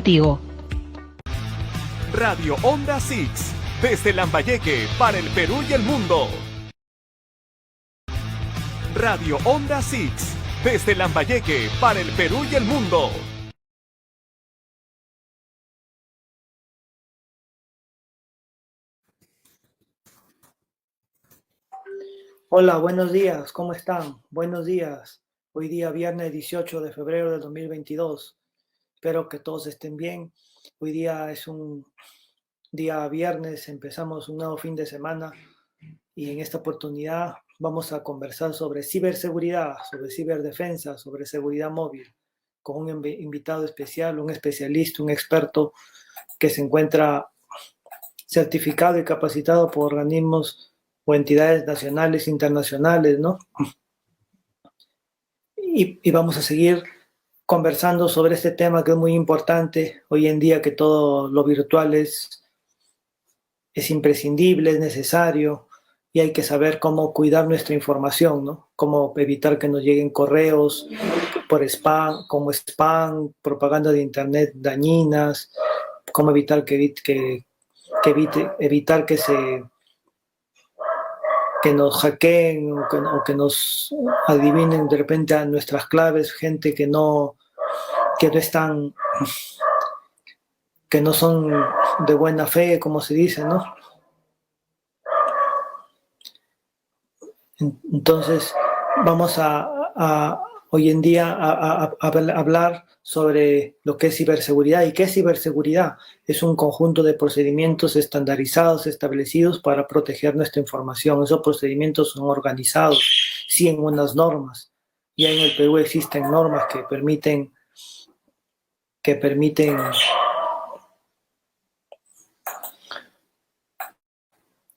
contigo. Radio Onda 6, desde Lambayeque para el Perú y el mundo. Radio Onda 6, desde Lambayeque para el Perú y el mundo. Hola, buenos días, ¿cómo están? Buenos días. Hoy día viernes 18 de febrero de 2022. Espero que todos estén bien. Hoy día es un día viernes, empezamos un nuevo fin de semana y en esta oportunidad vamos a conversar sobre ciberseguridad, sobre ciberdefensa, sobre seguridad móvil, con un invitado especial, un especialista, un experto que se encuentra certificado y capacitado por organismos o entidades nacionales e internacionales, ¿no? Y vamos a seguir conversando sobre este tema que es muy importante hoy en día, que todo lo virtual es imprescindible, es necesario, y hay que saber cómo cuidar nuestra información, ¿no? Cómo evitar que nos lleguen correos por spam, como spam, propaganda de internet dañinas, cómo evitar evitar que nos hackeen o que nos adivinen de repente a nuestras claves, gente que no están, que no son de buena fe, como se dice, ¿no? Entonces, vamos a hoy en día a hablar sobre lo que es ciberseguridad. ¿Y qué es ciberseguridad? Es un conjunto de procedimientos estandarizados, establecidos para proteger nuestra información. Esos procedimientos son organizados, siguen unas normas. Ya en el Perú existen normas que permiten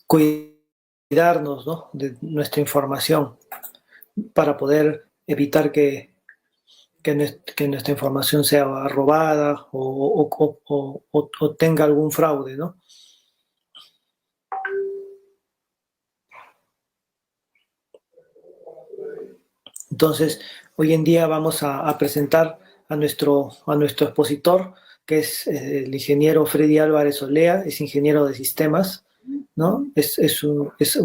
cuidarnos, ¿no?, de nuestra información para poder evitar que nuestra información sea robada o tenga algún fraude, ¿no? Entonces, hoy en día vamos a presentar a nuestro expositor, que es el ingeniero Freddy Álvarez Olea, es ingeniero de sistemas, ¿no? Es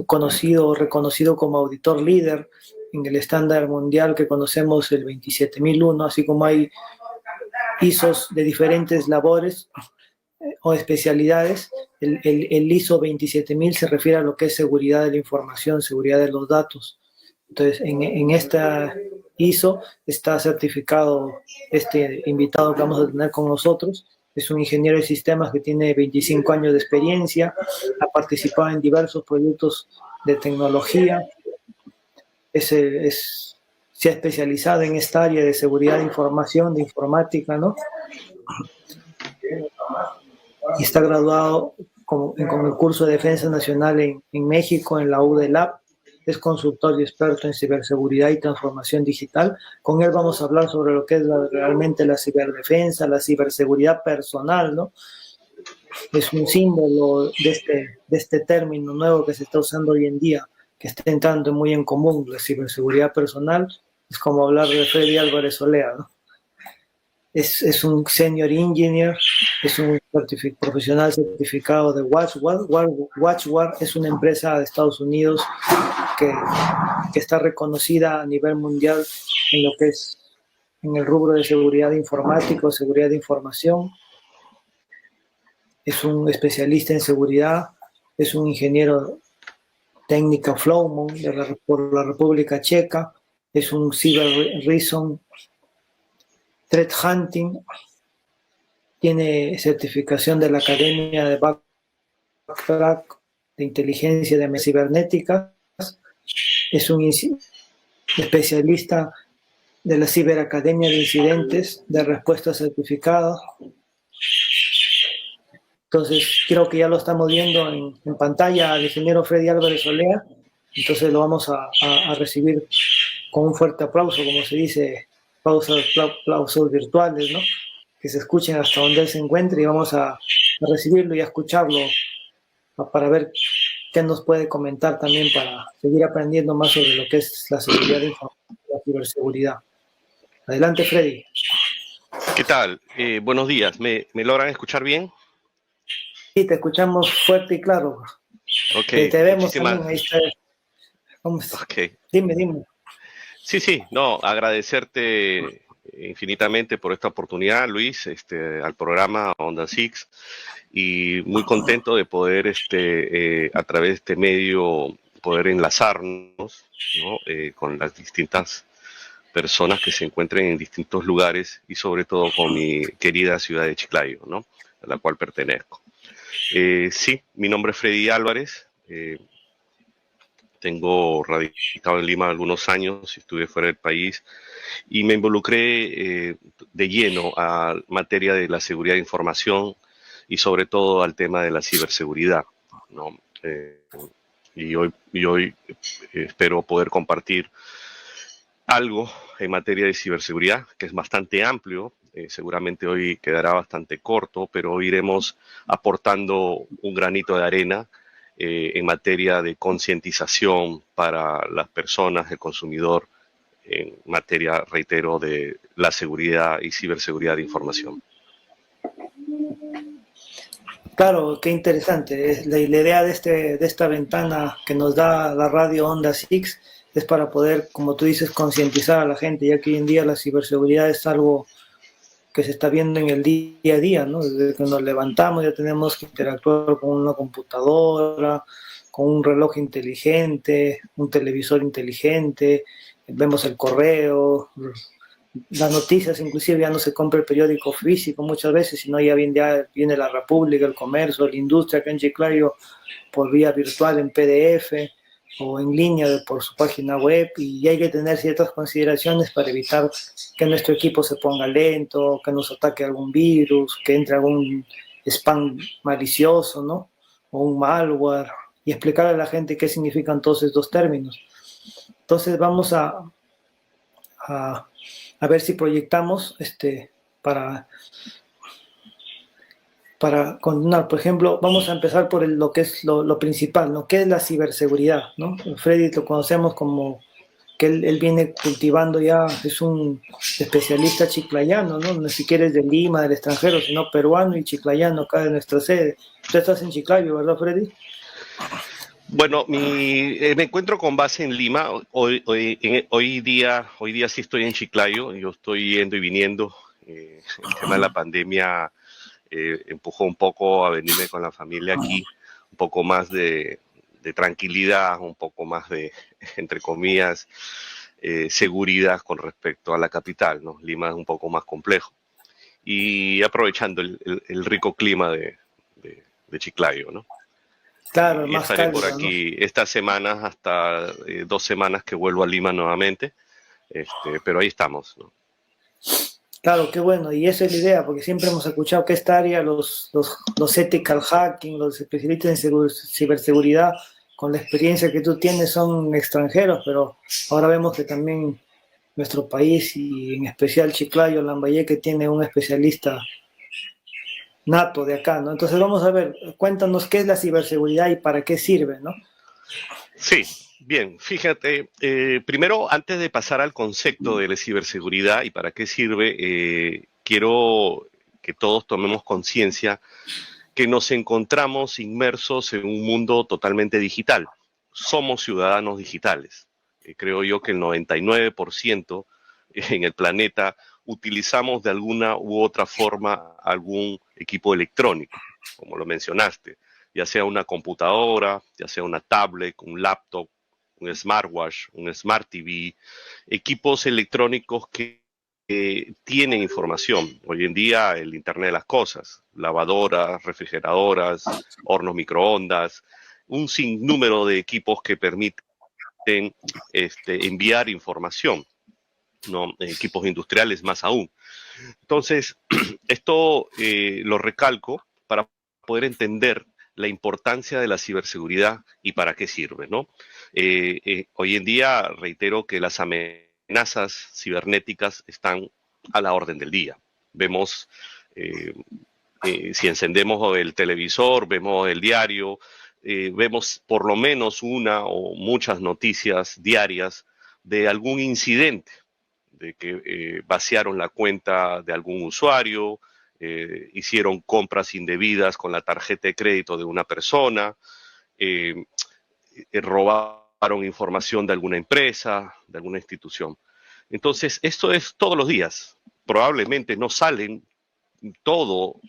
conocido, reconocido como auditor líder en el estándar mundial que conocemos, el 27001, así como hay ISOs de diferentes labores o especialidades. El ISO 27000 se refiere a lo que es seguridad de la información, seguridad de los datos. Entonces, en esta ISO está certificado este invitado que vamos a tener con nosotros. Es un ingeniero de sistemas que tiene 25 años de experiencia, ha participado en diversos proyectos de tecnología, se ha especializado en esta área de seguridad de información, de informática, ¿no? Y está graduado con el curso de Defensa Nacional en México, en la UDELAB. Es consultor y experto en ciberseguridad y transformación digital. Con él vamos a hablar sobre lo que es realmente la ciberdefensa, la ciberseguridad personal, ¿no? Es un símbolo de este término nuevo que se está usando hoy en día, que está entrando muy en común. La ciberseguridad personal es como hablar de Freddy Álvarez Olea, ¿no? Es un senior engineer, es un profesional certificado de WatchGuard. WatchGuard es una empresa de Estados Unidos que está reconocida a nivel mundial en lo que es en el rubro de seguridad informática o seguridad de información. Es un especialista en seguridad, es un ingeniero técnica Flowmon por la República Checa, es un Cyber Reason Threat Hunting, tiene certificación de la Academia de Backtrack de Inteligencia de Cibernética, es un especialista de la Ciberacademia de Incidentes de Respuesta Certificada. Entonces, creo que ya lo estamos viendo en pantalla al ingeniero Freddy Álvarez Olea. Entonces lo vamos a recibir con un fuerte aplauso, como se dice, aplausos virtuales, ¿no? Que se escuchen hasta donde él se encuentre, y vamos a recibirlo y a escucharlo para ver qué nos puede comentar también, para seguir aprendiendo más sobre lo que es la seguridad de información y la ciberseguridad. Adelante, Freddy. ¿Qué tal? Buenos días. ¿Me logran escuchar bien? Sí, te escuchamos fuerte y claro. Ok, Te vemos muchísimas. también, ahí está. ¿Cómo es? Ok. Dime, dime. Sí, sí, no, agradecerte infinitamente por esta oportunidad, Luis, al programa Onda Six, y muy contento de poder, a través de este medio, poder enlazarnos, ¿no? Con las distintas personas que se encuentren en distintos lugares y sobre todo con mi querida ciudad de Chiclayo, ¿no? A la cual pertenezco. Sí, mi nombre es Freddy Álvarez. Tengo radicado en Lima algunos años, estuve fuera del país y me involucré de lleno a materia de la seguridad de información y sobre todo al tema de la ciberseguridad, ¿no? Y hoy espero poder compartir algo en materia de ciberseguridad, que es bastante amplio. Seguramente hoy quedará bastante corto, pero iremos aportando un granito de arena en materia de concientización para las personas, el consumidor, en materia, reitero, de la seguridad y ciberseguridad de información. Claro, qué interesante. La idea de esta ventana que nos da la radio Onda Six es para poder, como tú dices, concientizar a la gente, ya que hoy en día la ciberseguridad es algo que se está viendo en el día a día, ¿no? Desde que nos levantamos ya tenemos que interactuar con una computadora, con un reloj inteligente, un televisor inteligente, vemos el correo, las noticias, inclusive ya no se compra el periódico físico muchas veces, sino ya viene la República, el Comercio, la Industria, acá en Chiclayo, por vía virtual en PDF o en línea por su página web, y hay que tener ciertas consideraciones para evitar que nuestro equipo se ponga lento, que nos ataque algún virus, que entre algún spam malicioso, ¿no? O un malware, y explicar a la gente qué significan todos estos términos. Entonces vamos a, a ver si proyectamos para, para continuar. Por ejemplo, vamos a empezar por lo que es lo principal, ¿no? ¿Qué es la ciberseguridad? ¿No? Freddy lo conocemos como que él viene cultivando ya, es un especialista chiclayano, ¿no? Ni siquiera es de Lima, del extranjero, sino peruano y chiclayano acá de nuestra sede. Tú estás en Chiclayo, ¿verdad, Freddy? Bueno, me encuentro con base en Lima. Hoy día sí estoy en Chiclayo. Yo estoy yendo y viniendo. El tema de la pandemia empujó un poco a venirme con la familia aquí, un poco más de tranquilidad, un poco más de, entre comillas, seguridad con respecto a la capital, ¿no? Lima es un poco más complejo. Y aprovechando el rico clima de Chiclayo, ¿no? Claro, Y más estaré por cálido, ¿no? aquí estas semanas, hasta 2 semanas que vuelvo a Lima nuevamente, pero ahí estamos, ¿no? Claro, qué bueno, y esa es la idea, porque siempre hemos escuchado que esta área, los ethical hacking, los especialistas en ciberseguridad, con la experiencia que tú tienes, son extranjeros, pero ahora vemos que también nuestro país y en especial Chiclayo, Lambayeque, tiene un especialista nato de acá, ¿no? Entonces vamos a ver, cuéntanos qué es la ciberseguridad y para qué sirve, ¿no? Sí, bien, fíjate, primero, antes de pasar al concepto de la ciberseguridad y para qué sirve, quiero que todos tomemos conciencia que nos encontramos inmersos en un mundo totalmente digital. Somos ciudadanos digitales. Creo yo que el 99% en el planeta utilizamos de alguna u otra forma algún equipo electrónico, como lo mencionaste, ya sea una computadora, ya sea una tablet, un laptop, un smartwatch, un smart TV, equipos electrónicos que tienen información. Hoy en día el Internet de las Cosas, lavadoras, refrigeradoras, hornos microondas, un sinnúmero de equipos que permiten enviar información, ¿no? Equipos industriales más aún. Entonces, esto lo recalco para poder entender la importancia de la ciberseguridad y para qué sirve, ¿no? Hoy en día reitero que las amenazas cibernéticas están a la orden del día. Vemos, eh, si encendemos el televisor, vemos el diario, vemos por lo menos una o muchas noticias diarias de algún incidente, de que vaciaron la cuenta de algún usuario, hicieron compras indebidas con la tarjeta de crédito de una persona, robaron información de alguna empresa, de alguna institución. Entonces, esto es todos los días. Probablemente no salen todo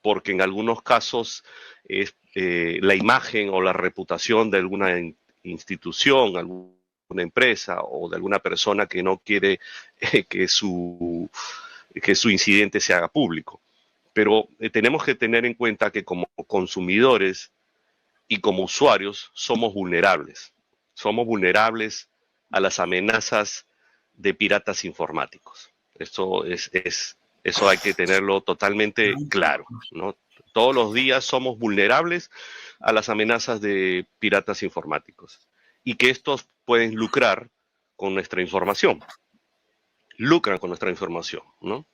porque en algunos casos es la imagen o la reputación de alguna institución, alguna empresa o de alguna persona que no quiere que su incidente se haga público. Pero tenemos que tener en cuenta que como consumidores y como usuarios somos vulnerables. Somos vulnerables a las amenazas de piratas informáticos. Eso hay que tenerlo totalmente claro, ¿no? Todos los días somos vulnerables a las amenazas de piratas informáticos y que estos pueden lucrar con nuestra información. Lucran con nuestra información, ¿no?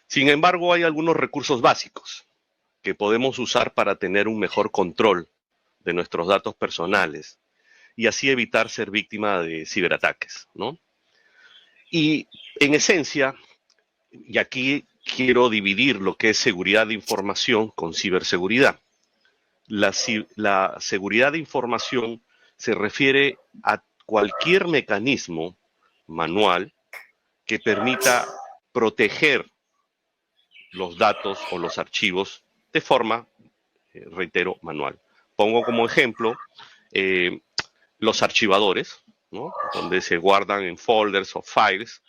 Sin embargo, hay algunos recursos básicos que podemos usar para tener un mejor control de nuestros datos personales y así evitar ser víctima de ciberataques, ¿no? Y en esencia, y aquí quiero dividir lo que es seguridad de información con ciberseguridad. La seguridad de información se refiere a cualquier mecanismo manual que permita proteger los datos o los archivos de forma, reitero, manual. Pongo como ejemplo los archivadores, ¿no? Donde se guardan en folders o files.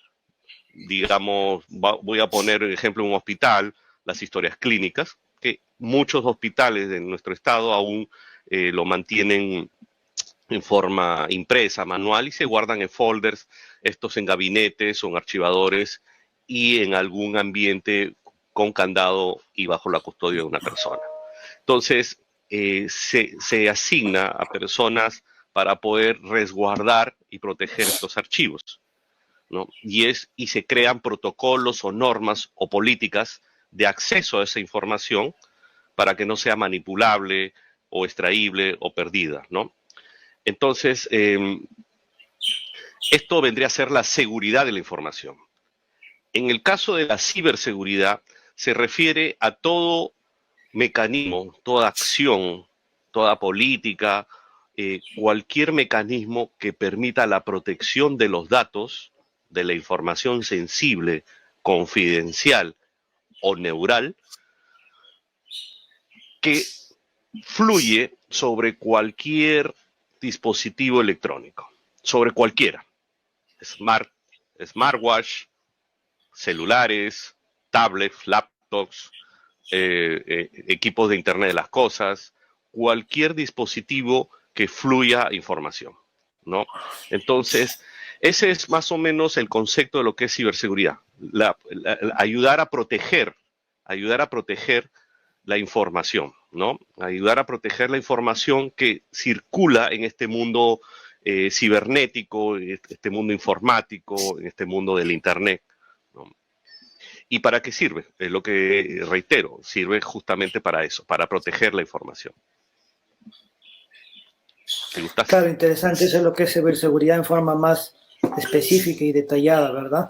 Digamos, voy a poner el ejemplo de un hospital, las historias clínicas, que muchos hospitales de nuestro estado aún lo mantienen en forma impresa, manual, y se guardan en folders, estos en gabinetes o en archivadores y en algún ambiente con candado y bajo la custodia de una persona. Entonces, se asigna a personas para poder resguardar y proteger estos archivos, ¿no? Y se crean protocolos o normas o políticas de acceso a esa información para que no sea manipulable o extraíble o perdida, ¿no? Entonces, esto vendría a ser la seguridad de la información. En el caso de la ciberseguridad, se refiere a todo mecanismo, toda acción, toda política, cualquier mecanismo que permita la protección de los datos, de la información sensible, confidencial o neural, que fluye sobre cualquier dispositivo electrónico, sobre cualquiera, smartwatch, celulares, tablets, laptops, equipos de Internet de las cosas, cualquier dispositivo que fluya información, ¿no? Entonces, ese es más o menos el concepto de lo que es ciberseguridad, ayudar a proteger la información, ¿no? Ayudar a proteger la información que circula en este mundo cibernético, en este mundo informático, en este mundo del Internet, ¿no? ¿Y para qué sirve? Es lo que reitero, sirve justamente para eso, para proteger la información. ¿Te gusta? Claro, interesante. Eso es lo que es ciberseguridad en forma más específica y detallada, ¿verdad?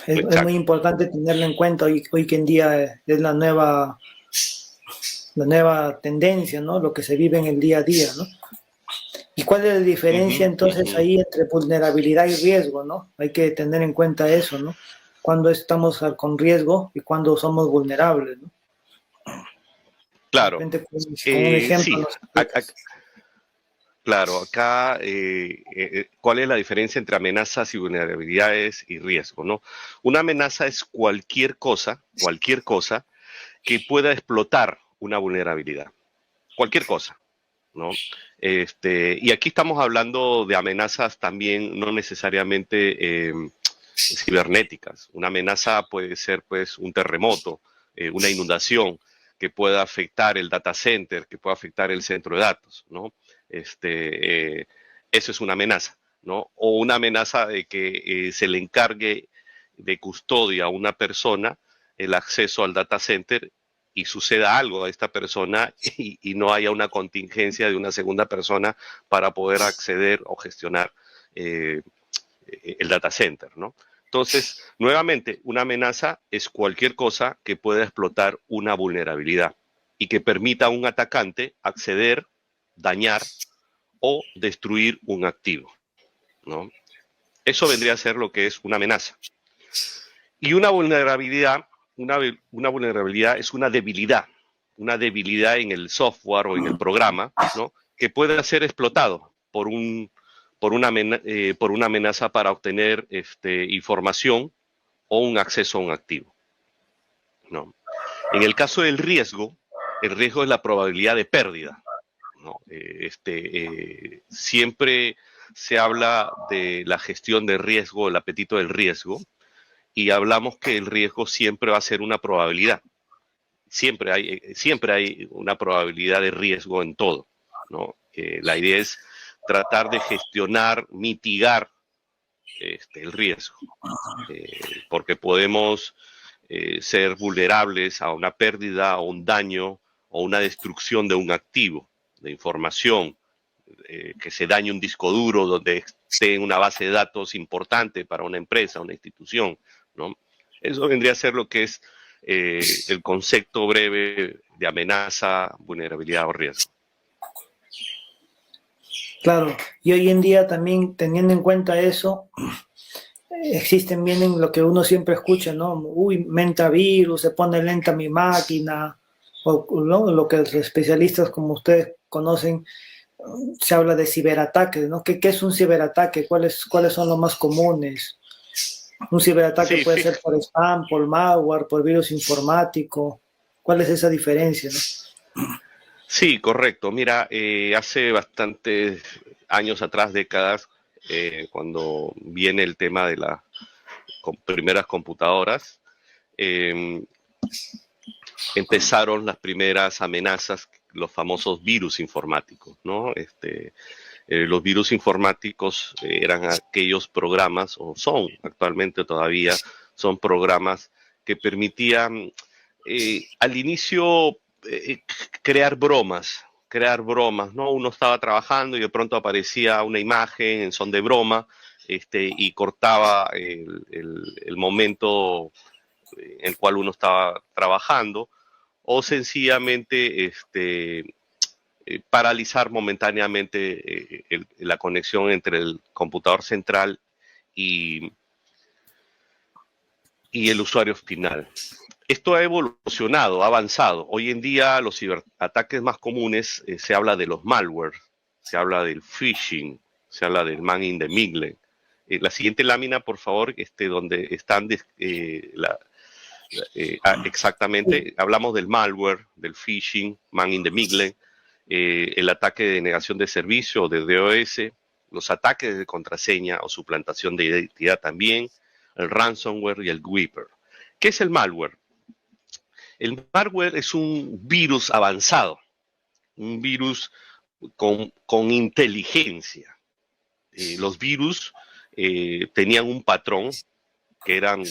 Es muy importante tenerlo en cuenta. Hoy que en día es la nueva tendencia, ¿no? Lo que se vive en el día a día, ¿no? ¿Y cuál es la diferencia entonces ahí entre vulnerabilidad y riesgo, ¿no? Hay que tener en cuenta eso, ¿no? Cuando estamos con riesgo y cuando somos vulnerables, ¿no? Claro. Con un ejemplo. Sí. Claro, acá, ¿cuál es la diferencia entre amenazas y vulnerabilidades y riesgo, ¿no? Una amenaza es cualquier cosa que pueda explotar una vulnerabilidad. Cualquier cosa, ¿no? Y aquí estamos hablando de amenazas también no necesariamente cibernéticas. Una amenaza puede ser, pues, un terremoto, una inundación que pueda afectar el data center, que pueda afectar el centro de datos, ¿no? Eso es una amenaza, ¿no? O una amenaza de que se le encargue de custodia a una persona el acceso al data center y suceda algo a esta persona y no haya una contingencia de una segunda persona para poder acceder o gestionar el data center, ¿no? Entonces, nuevamente, una amenaza es cualquier cosa que pueda explotar una vulnerabilidad y que permita a un atacante acceder, dañar o destruir un activo, ¿no? Eso vendría a ser lo que es una amenaza. Y una vulnerabilidad es una debilidad en el software o en el programa, ¿no? Que puede ser explotado por una amenaza para obtener información o un acceso a un activo, ¿no? En el caso del riesgo, el riesgo es la probabilidad de pérdida, ¿no? Siempre se habla de la gestión de riesgo, el apetito del riesgo, y hablamos que el riesgo siempre va a ser una probabilidad. Siempre hay una probabilidad de riesgo en todo, ¿no? La idea es tratar de gestionar, mitigar el riesgo, porque podemos ser vulnerables a una pérdida o un daño o una destrucción de un activo, de información, que se dañe un disco duro donde esté una base de datos importante para una empresa, una institución, ¿no? Eso vendría a ser lo que es el concepto breve de amenaza, vulnerabilidad o riesgo. Claro, y hoy en día también teniendo en cuenta eso, existen bien en lo que uno siempre escucha, ¿no? Uy, menta virus, se pone lenta mi máquina, o ¿no? Lo que los especialistas como ustedes conocen, se habla de ciberataques, ¿no? ¿Qué es un ciberataque? ¿Cuáles son los más comunes? Un ciberataque Sí, puede ser por spam, por malware, por virus informático. ¿Cuál es esa diferencia, no? Sí, correcto. Mira, hace bastantes años atrás, décadas, cuando viene el tema de las primeras computadoras, empezaron las primeras amenazas, los famosos virus informáticos, ¿no? Los virus informáticos eran aquellos programas, o son actualmente todavía, son programas que permitían al inicio crear bromas, ¿no? Uno estaba trabajando y de pronto aparecía una imagen en son de broma, y cortaba el momento en el cual uno estaba trabajando, o sencillamente paralizar momentáneamente la conexión entre el computador central y el usuario final. Esto ha evolucionado, ha avanzado. Hoy en día los ciberataques más comunes se habla de los malware, se habla del phishing, se habla del man in the middle. La siguiente lámina, por favor, donde están exactamente, hablamos del malware, del phishing, man in the middle, el ataque de negación de servicio o de DOS, los ataques de contraseña o suplantación de identidad también, el ransomware y el Wiper. ¿Qué es el malware? El malware es un virus avanzado, un virus con inteligencia. Los virus tenían un patrón que eran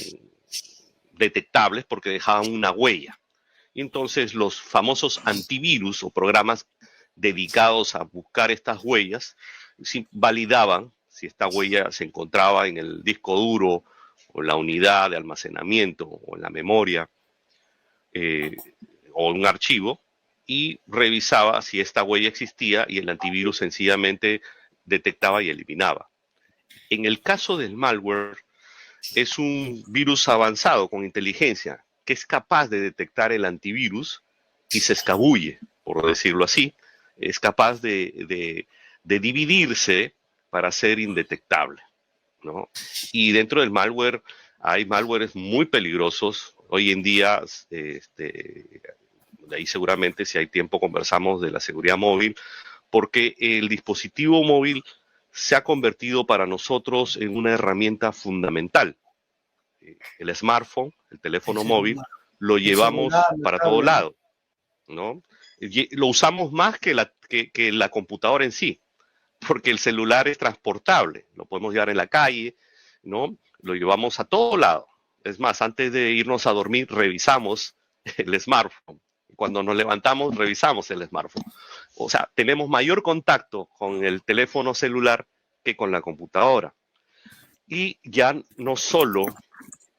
detectables porque dejaban una huella. Y entonces los famosos antivirus o programas dedicados a buscar estas huellas validaban si esta huella se encontraba en el disco duro o en la unidad de almacenamiento o en la memoria o en un archivo, y revisaba si esta huella existía y el antivirus sencillamente detectaba y eliminaba. En el caso del malware, es un virus avanzado con inteligencia que es capaz de detectar el antivirus y se escabulle, por decirlo así. Es capaz de dividirse para ser indetectable, ¿no? Y dentro del malware hay malwares muy peligrosos. Hoy en día, de ahí seguramente si hay tiempo conversamos de la seguridad móvil, porque el dispositivo móvil se ha convertido para nosotros en una herramienta fundamental. El smartphone, el teléfono móvil, lo llevamos para todo lado, ¿no? Lo usamos más que la computadora en sí, porque el celular es transportable, lo podemos llevar en la calle, ¿no? Lo llevamos a todo lado. Es más, antes de irnos a dormir, revisamos el smartphone. Cuando nos levantamos, revisamos el smartphone. O sea, tenemos mayor contacto con el teléfono celular que con la computadora. Y ya no solo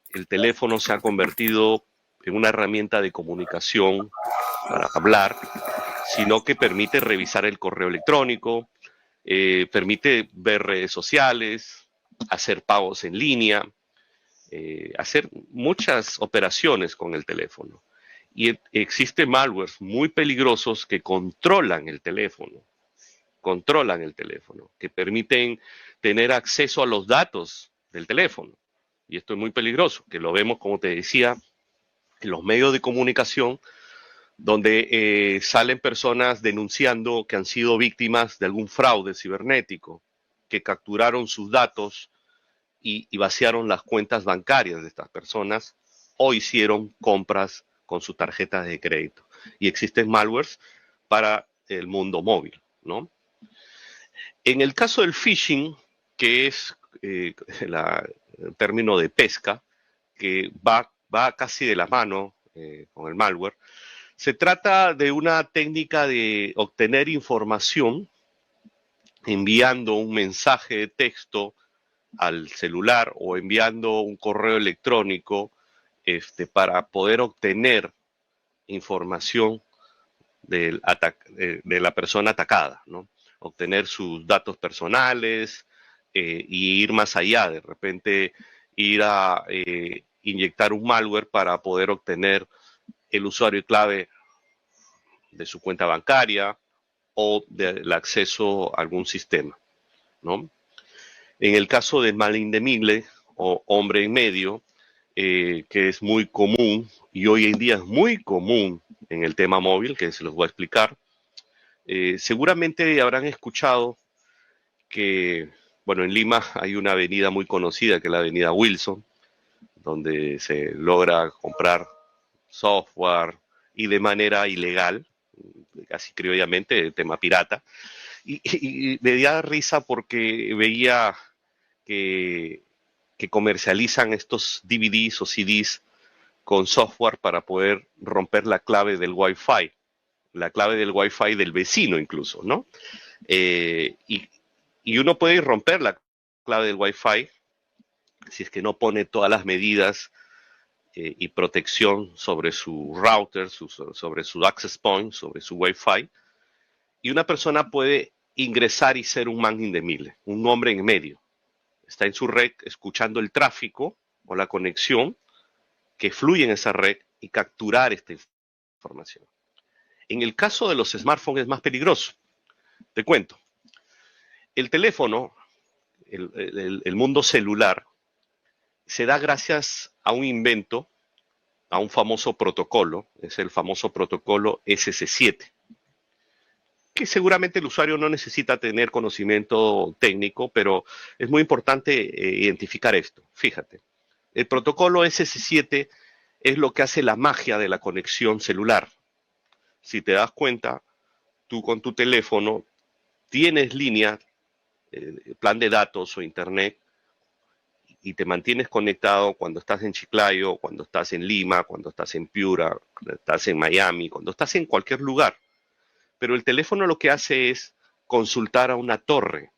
el teléfono se ha convertido en una herramienta de comunicación para hablar, sino que permite revisar el correo electrónico, permite ver redes sociales, hacer pagos en línea, hacer muchas operaciones con el teléfono. Y existen malwares muy peligrosos que controlan el teléfono, que permiten tener acceso a los datos del teléfono. Y esto es muy peligroso, que lo vemos, como te decía, en los medios de comunicación, donde salen personas denunciando que han sido víctimas de algún fraude cibernético, que capturaron sus datos y vaciaron las cuentas bancarias de estas personas o hicieron compras con sus tarjetas de crédito. Y existen malwares para el mundo móvil, ¿no? En el caso del phishing, que es el término de pesca, que va casi de la mano con el malware, se trata de una técnica de obtener información enviando un mensaje de texto al celular o enviando un correo electrónico para poder obtener información de la persona atacada, ¿no? Obtener sus datos personales y ir más allá, de repente ir a inyectar un malware para poder obtener el usuario y clave de su cuenta bancaria o del acceso a algún sistema, ¿no? En el caso del mal indemible o hombre en medio, que es muy común y hoy en día es muy común en el tema móvil, que se los voy a explicar, seguramente habrán escuchado que, bueno, en Lima hay una avenida muy conocida que es la avenida Wilson, donde se logra comprar software y de manera ilegal, casi criollamente, tema pirata. Y me da risa porque veía que comercializan estos DVDs o CDs con software para poder romper la clave del Wi-Fi, del vecino incluso, ¿no? Y uno puede romper la clave del Wi-Fi si es que no pone todas las medidas y protección sobre su router, sobre su access point, sobre su Wi-Fi, y una persona puede ingresar y ser un man indemible, un hombre en medio. Está en su red escuchando el tráfico o la conexión que fluye en esa red y capturar esta información. En el caso de los smartphones es más peligroso. Te cuento. El teléfono, el mundo celular, se da gracias a un invento, a un famoso protocolo, es el famoso protocolo SC7, que seguramente el usuario no necesita tener conocimiento técnico, pero es muy importante identificar esto. Fíjate, el protocolo SC7 es lo que hace la magia de la conexión celular. Si te das cuenta, tú con tu teléfono tienes línea, plan de datos o internet, y te mantienes conectado cuando estás en Chiclayo, cuando estás en Lima, cuando estás en Piura, cuando estás en Miami, cuando estás en cualquier lugar. Pero el teléfono lo que hace es consultar a una torre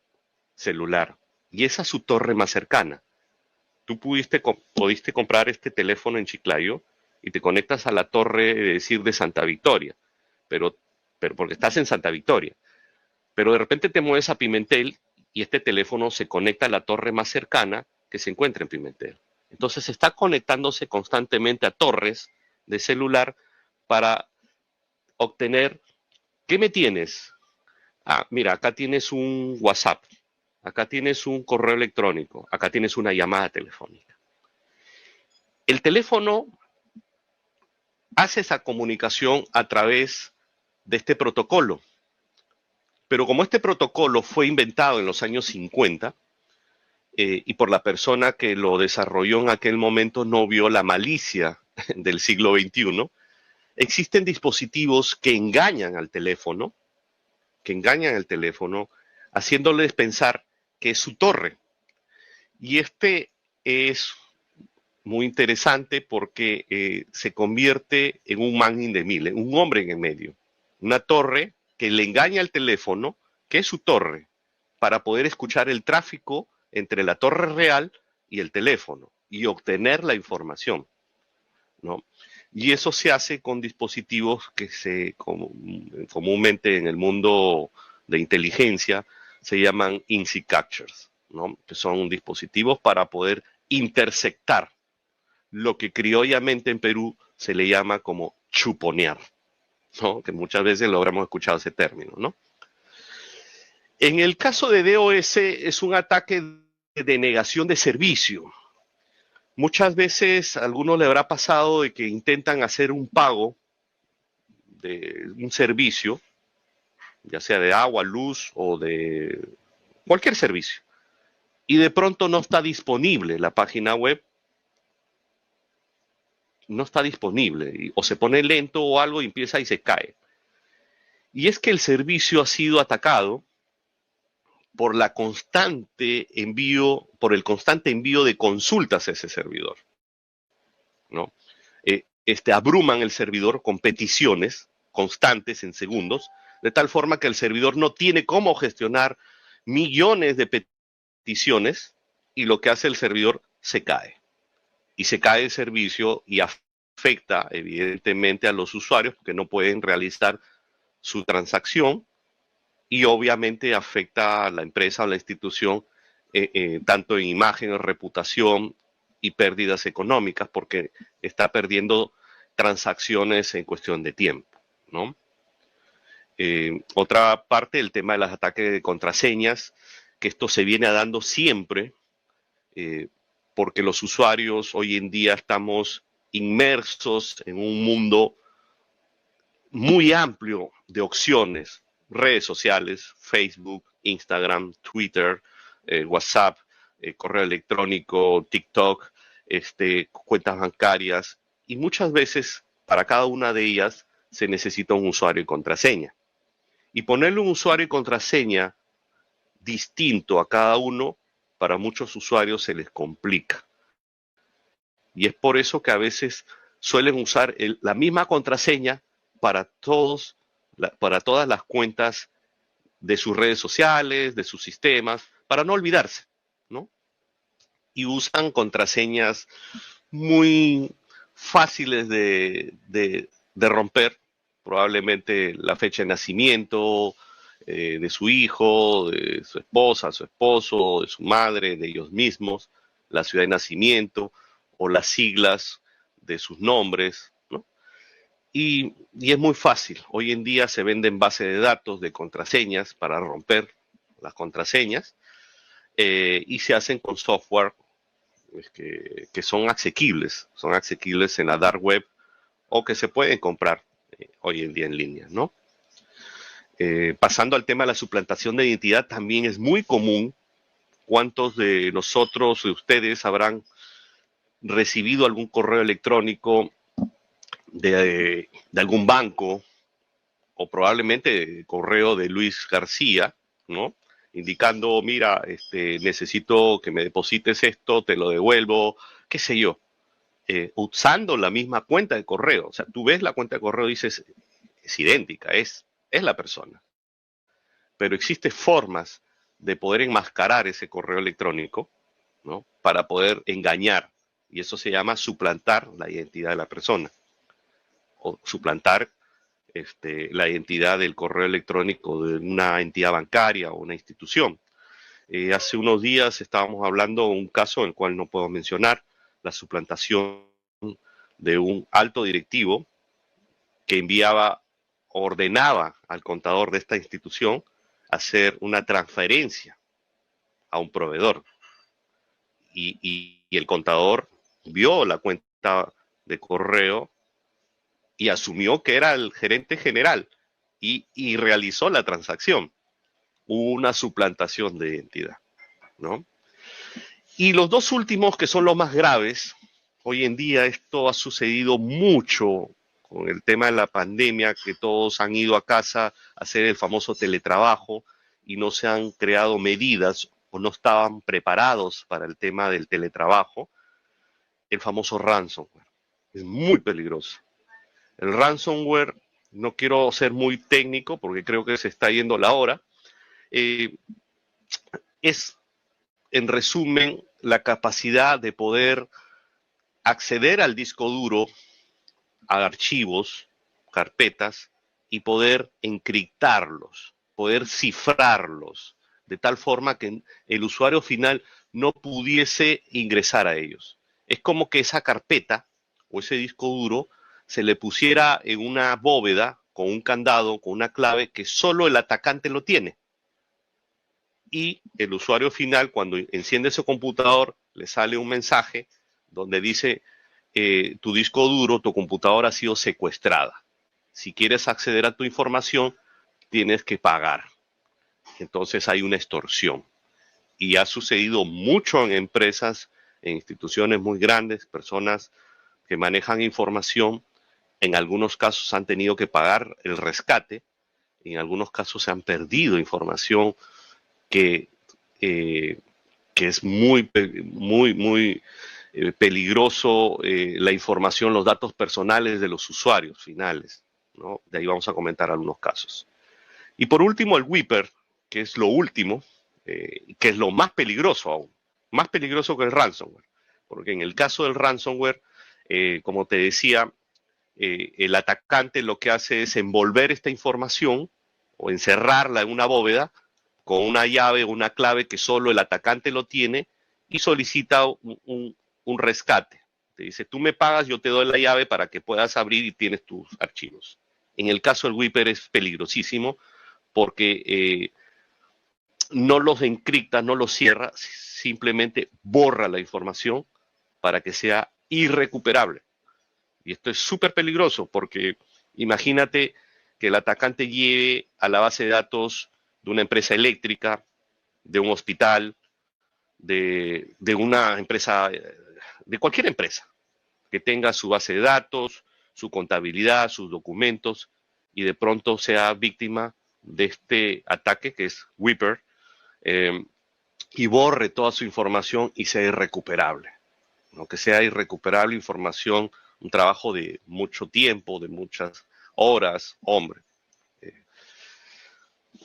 celular y esa es su torre más cercana. Tú pudiste comprar este teléfono en Chiclayo y te conectas a la torre, de Santa Victoria, pero porque estás en Santa Victoria. Pero de repente te mueves a Pimentel y este teléfono se conecta a la torre más cercana que se encuentra en Pimentel. Entonces está conectándose constantemente a torres de celular para obtener. ¿Qué me tienes? Ah, mira, acá tienes un WhatsApp, acá tienes un correo electrónico, acá tienes una llamada telefónica. El teléfono hace esa comunicación a través de este protocolo. Pero como este protocolo fue inventado en los años 50 y por la persona que lo desarrolló en aquel momento no vio la malicia del siglo XXI, existen dispositivos que engañan al teléfono, haciéndoles pensar que es su torre. Y este es muy interesante porque se convierte en un man indemible, un hombre en el medio, una torre que le engaña al teléfono, que es su torre, para poder escuchar el tráfico entre la torre real y el teléfono y obtener la información, ¿no? Y eso se hace con dispositivos que comúnmente en el mundo de inteligencia se llaman INSI Captures, ¿no? Que son dispositivos para poder interceptar lo que criollamente en Perú se le llama como chuponear, ¿no? Que muchas veces lo habremos escuchado ese término, ¿no? En el caso de DOS es un ataque de negación de servicio. Muchas veces a algunos le habrá pasado de que intentan hacer un pago de un servicio, ya sea de agua, luz o de cualquier servicio, y de pronto no está disponible la página web, no está disponible, o se pone lento o algo y empieza y se cae. Y es que el servicio ha sido atacado por por el constante envío de consultas a ese servidor, ¿no? Abruman el servidor con peticiones constantes en segundos, de tal forma que el servidor no tiene cómo gestionar millones de peticiones y lo que hace el servidor se cae. Y se cae el servicio y afecta evidentemente a los usuarios porque no pueden realizar su transacción y obviamente afecta a la empresa o la institución tanto en imagen, reputación y pérdidas económicas porque está perdiendo transacciones en cuestión de tiempo, ¿no? Otra parte, el tema de los ataques de contraseñas, que esto se viene dando siempre, porque los usuarios hoy en día estamos inmersos en un mundo muy amplio de opciones, redes sociales, Facebook, Instagram, Twitter, WhatsApp, correo electrónico, TikTok, cuentas bancarias, y muchas veces para cada una de ellas se necesita un usuario y contraseña. Y ponerle un usuario y contraseña distinto a cada uno, para muchos usuarios se les complica. Y es por eso que a veces suelen usar la misma contraseña para todas las cuentas de sus redes sociales, de sus sistemas, para no olvidarse, ¿no? Y usan contraseñas muy fáciles de romper, probablemente la fecha de nacimiento de su hijo, de su esposa, su esposo, de su madre, de ellos mismos, la ciudad de nacimiento o las siglas de sus nombres, ¿no? Y es muy fácil. Hoy en día se venden bases de datos de contraseñas para romper las contraseñas y se hacen con software que son asequibles en la dark web o que se pueden comprar hoy en día en línea, ¿no? Pasando al tema de la suplantación de identidad, también es muy común. ¿Cuántos de nosotros, de ustedes, habrán recibido algún correo electrónico de algún banco o probablemente correo de Luis García, ¿no? Indicando, mira, necesito que me deposites esto, te lo devuelvo, qué sé yo, usando la misma cuenta de correo. O sea, tú ves la cuenta de correo y dices, es idéntica, es la persona. Pero existen formas de poder enmascarar ese correo electrónico, ¿no? Para poder engañar, y eso se llama suplantar la identidad de la persona, o suplantar la identidad del correo electrónico de una entidad bancaria o una institución. Hace unos días estábamos hablando de un caso en el cual no puedo mencionar, la suplantación de un alto directivo que ordenaba al contador de esta institución hacer una transferencia a un proveedor. Y el contador vio la cuenta de correo y asumió que era el gerente general y realizó la transacción. Hubo una suplantación de identidad, ¿no? Y los dos últimos, que son los más graves, hoy en día esto ha sucedido mucho con el tema de la pandemia, que todos han ido a casa a hacer el famoso teletrabajo y no se han creado medidas o no estaban preparados para el tema del teletrabajo, el famoso ransomware. Es muy peligroso. El ransomware, no quiero ser muy técnico porque creo que se está yendo la hora, es, en resumen, la capacidad de poder acceder al disco duro, a archivos, carpetas, y poder encriptarlos, poder cifrarlos, de tal forma que el usuario final no pudiese ingresar a ellos. Es como que esa carpeta o ese disco duro se le pusiera en una bóveda con un candado, con una clave que solo el atacante lo tiene. Y el usuario final, cuando enciende su computador, le sale un mensaje donde dice, tu disco duro, tu computadora ha sido secuestrada. Si quieres acceder a tu información, tienes que pagar. Entonces hay una extorsión. Y ha sucedido mucho en empresas, en instituciones muy grandes, personas que manejan información. En algunos casos han tenido que pagar el rescate. En algunos casos se han perdido información que, que es muy peligroso, la información, los datos personales de los usuarios finales, ¿no? De ahí vamos a comentar algunos casos. Y por último, el Wiper, que es lo último, que es lo más peligroso aún, más peligroso que el ransomware. Porque en el caso del ransomware, como te decía, el atacante lo que hace es envolver esta información o encerrarla en una bóveda con una llave o una clave que solo el atacante lo tiene y solicita un rescate. Te dice, tú me pagas, yo te doy la llave para que puedas abrir y tienes tus archivos. En el caso del Wiper es peligrosísimo porque no los encripta, no los cierra, simplemente borra la información para que sea irrecuperable. Y esto es súper peligroso porque imagínate que el atacante lleve a la base de datos de una empresa eléctrica, de un hospital, de una empresa, de cualquier empresa, que tenga su base de datos, su contabilidad, sus documentos, y de pronto sea víctima de este ataque que es Wiper, y borre toda su información y sea irrecuperable. ¿No? Que sea irrecuperable información, un trabajo de mucho tiempo, de muchas horas, hombre.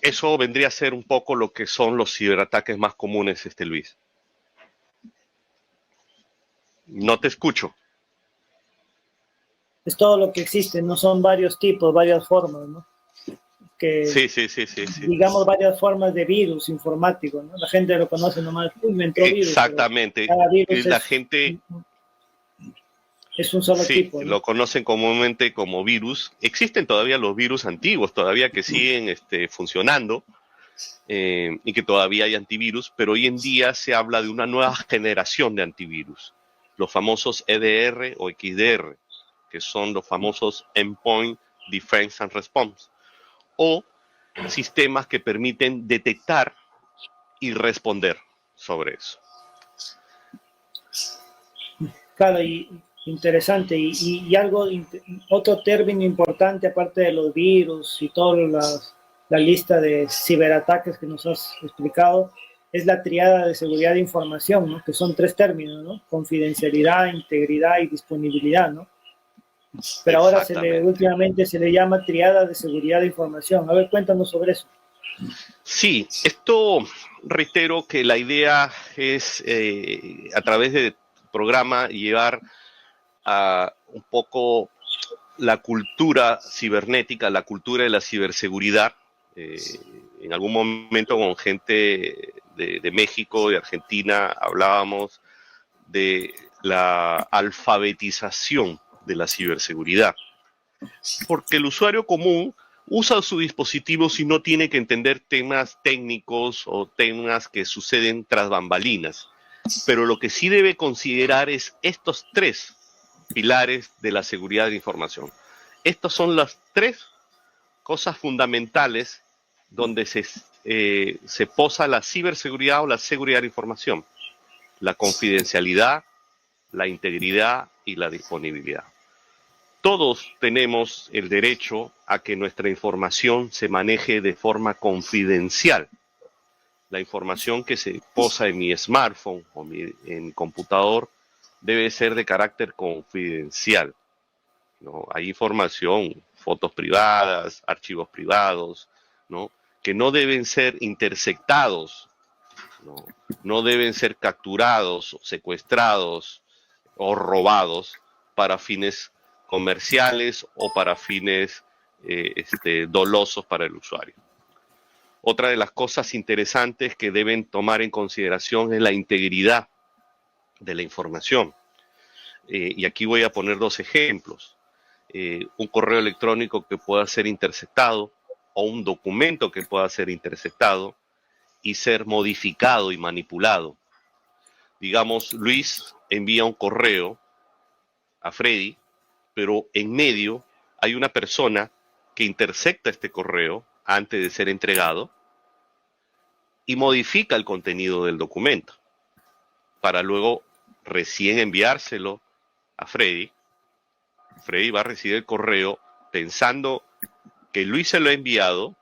Eso vendría a ser un poco lo que son los ciberataques más comunes, Luis. No te escucho. Es todo lo que existe, no son varios tipos, varias formas, ¿no? Que, sí. digamos, varias formas de virus informático, ¿no? La gente lo conoce nomás, uy, me entró virus. Exactamente. Cada virus la gente es un solo tipo, ¿no? Lo conocen comúnmente como virus. Existen todavía los virus antiguos, todavía que siguen funcionando, y que todavía hay antivirus, pero hoy en día se habla de una nueva generación de antivirus, los famosos EDR o XDR, que son los famosos Endpoint Defense and Response, o sistemas que permiten detectar y responder sobre eso. Claro, y interesante. Y algo, otro término importante, aparte de los virus y toda la lista de ciberataques que nos has explicado, es la triada de seguridad de información, ¿no? Que son 3 términos, ¿no? Confidencialidad, integridad y disponibilidad, ¿no? Pero ahora últimamente se le llama triada de seguridad de información. A ver, cuéntanos sobre eso. Sí, esto reitero que la idea es a través del programa llevar a un poco la cultura cibernética, la cultura de la ciberseguridad. En algún momento con gente de México, de Argentina, hablábamos de la alfabetización de la ciberseguridad. Porque el usuario común usa su dispositivo si no tiene que entender temas técnicos o temas que suceden tras bambalinas. Pero lo que sí debe considerar es estos 3 pilares de la seguridad de información. Estas son las 3 cosas fundamentales donde se posa la ciberseguridad o la seguridad de información. La confidencialidad, la integridad y la disponibilidad. Todos tenemos el derecho a que nuestra información se maneje de forma confidencial. La información que se posa en mi smartphone o en mi computador debe ser de carácter confidencial, ¿no? Hay información, fotos privadas, archivos privados, ¿no? Que no deben ser interceptados No, no deben ser capturados, secuestrados o robados para fines comerciales o para fines dolosos para el usuario. Otra de las cosas interesantes que deben tomar en consideración es la integridad de la información. Y aquí voy a poner dos ejemplos. Un correo electrónico que pueda ser interceptado o un documento que pueda ser interceptado y ser modificado y manipulado. Digamos, Luis envía un correo a Freddy, pero en medio hay una persona que intercepta este correo antes de ser entregado y modifica el contenido del documento para luego recién enviárselo a Freddy. Freddy va a recibir el correo pensando que Luis se lo ha enviado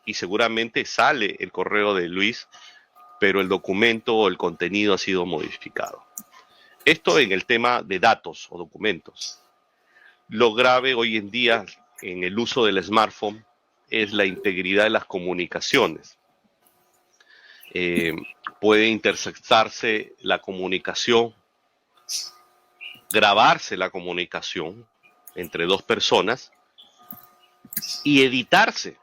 y seguramente sale el correo de Luis, pero el documento o el contenido ha sido modificado. Esto en el tema de datos o documentos. Lo grave hoy en día en el uso del smartphone es la integridad de las comunicaciones. Puede interceptarse la comunicación, grabarse la comunicación entre dos personas y editarse,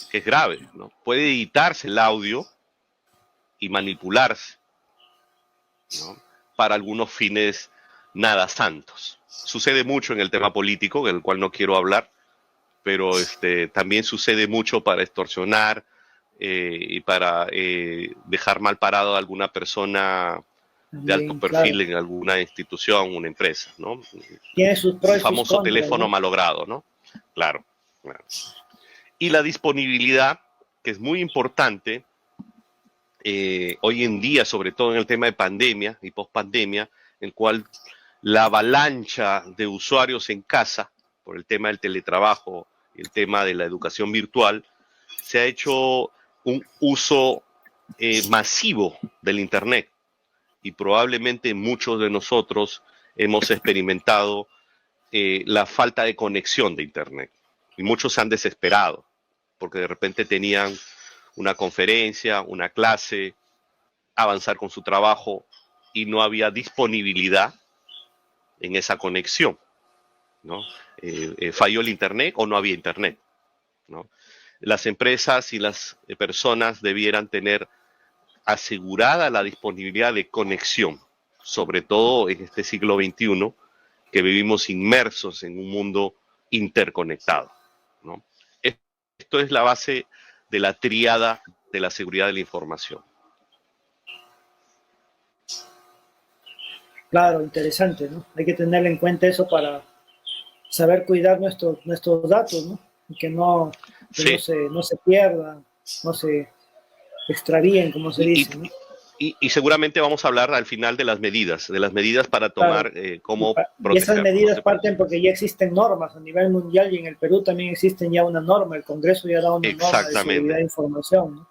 que es grave, ¿no? Puede editarse el audio y manipularse, ¿no? Para algunos fines nada santos. Sucede mucho en el tema político, del cual no quiero hablar, pero también sucede mucho para extorsionar y para dejar mal parado a alguna persona de alto perfil, claro, en alguna institución, una empresa, ¿no? Tiene sus pros y el famoso contras, teléfono, ¿no?, malogrado, ¿no? Claro, claro. Y la disponibilidad, que es muy importante hoy en día, sobre todo en el tema de pandemia y pospandemia, en el cual la avalancha de usuarios en casa, por el tema del teletrabajo y el tema de la educación virtual, se ha hecho un uso masivo del Internet. Y probablemente muchos de nosotros hemos experimentado la falta de conexión de Internet. Y muchos se han desesperado, porque de repente tenían una conferencia, una clase, avanzar con su trabajo, y no había disponibilidad en esa conexión, ¿no? Falló el Internet o no había Internet, ¿no? Las empresas y las personas debieran tener asegurada la disponibilidad de conexión, sobre todo en este siglo XXI, que vivimos inmersos en un mundo interconectado, ¿no? Esto es la base de la tríada de la seguridad de la información. Claro, interesante, ¿no? Hay que tener en cuenta eso para saber cuidar nuestros datos, ¿no? Y que Sí. no se pierdan, no se extravíen, como se dice, ¿no? Y seguramente vamos a hablar al final de las medidas para tomar, claro, cómo proteger. Y esas medidas parten porque ya existen normas a nivel mundial, y en el Perú también existen ya una norma, el Congreso ya da una norma de seguridad de información, ¿no?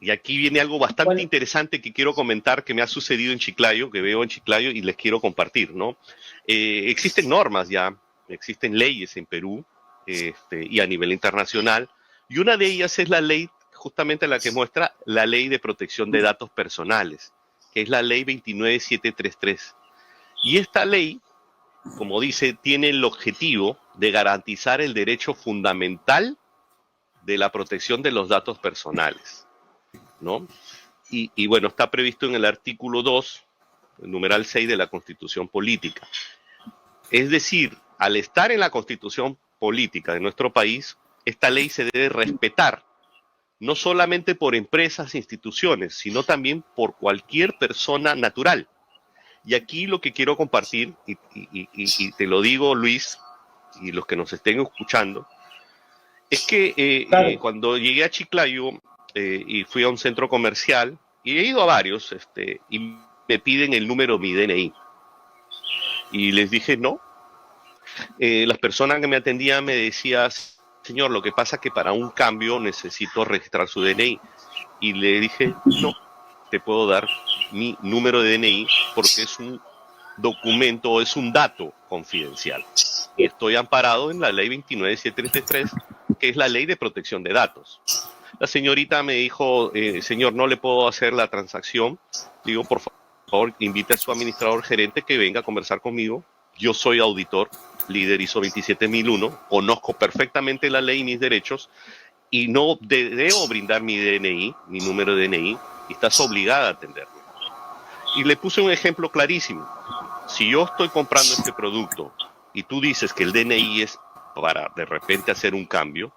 Y aquí viene algo bastante interesante que quiero comentar, que me ha sucedido en Chiclayo, que veo en Chiclayo y les quiero compartir, ¿no? Existen normas ya, existen leyes en Perú y a nivel internacional, y una de ellas es la ley, justamente la que muestra la Ley de Protección de Datos Personales, que es la Ley 29733. Y esta ley, como dice, tiene el objetivo de garantizar el derecho fundamental de la protección de los datos personales, ¿no? Y bueno, está previsto en el artículo 2, el numeral 6 de la Constitución Política. Es decir, al estar en la Constitución Política de nuestro país, esta ley se debe respetar, no solamente por empresas e instituciones, sino también por cualquier persona natural. Y aquí lo que quiero compartir, y te lo digo, Luis, y los que nos estén escuchando, es que claro, cuando llegué a Chiclayo y fui a un centro comercial, y he ido a varios, y me piden el número de mi DNI. Y les dije no. Las personas que me atendían me decían: señor, lo que pasa es que para un cambio necesito registrar su DNI. Y le dije, no, te puedo dar mi número de DNI porque es un documento, es un dato confidencial. Y estoy amparado en la ley 29733, que es la Ley de Protección de Datos. La señorita me dijo, señor, no le puedo hacer la transacción. Digo, por favor, invite a su administrador gerente que venga a conversar conmigo. Yo soy auditor, líder ISO 27001, conozco perfectamente la ley y mis derechos y no debo brindar mi DNI, mi número de DNI, y estás obligada a atenderme. Y le puse un ejemplo clarísimo. Si yo estoy comprando este producto y tú dices que el DNI es para de repente hacer un cambio,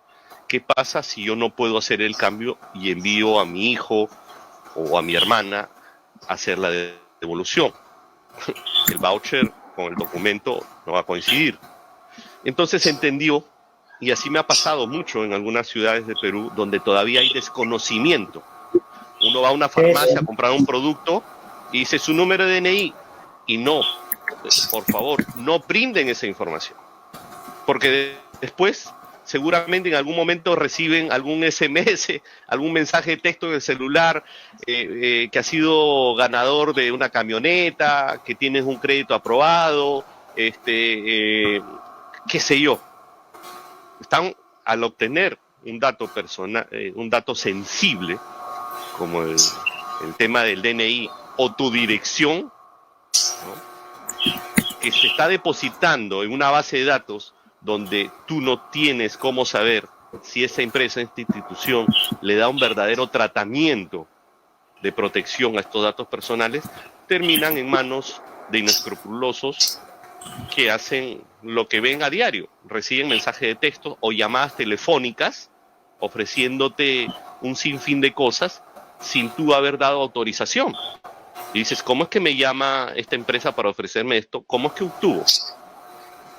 ¿qué pasa si yo no puedo hacer el cambio y envío a mi hijo o a mi hermana a hacer la devolución? El voucher con el documento no va a coincidir. Entonces entendió, y así me ha pasado mucho en algunas ciudades de Perú, donde todavía hay desconocimiento. Uno va a una farmacia a comprar un producto y dice su número de DNI, y no, por favor, no brinden esa información. Porque después, seguramente en algún momento reciben algún SMS, algún mensaje de texto en el celular, que ha sido ganador de una camioneta, que tienes un crédito aprobado, qué sé yo. Están al obtener un dato personal, un dato sensible, como el tema del DNI o tu dirección, ¿no?, que se está depositando en una base de datos donde tú no tienes cómo saber si esa empresa, esta institución, le da un verdadero tratamiento de protección a estos datos personales, terminan en manos de inescrupulosos que hacen lo que ven a diario, reciben mensajes de texto o llamadas telefónicas ofreciéndote un sinfín de cosas sin tú haber dado autorización. Y dices, ¿cómo es que me llama esta empresa para ofrecerme esto? ¿Cómo es que obtuvo?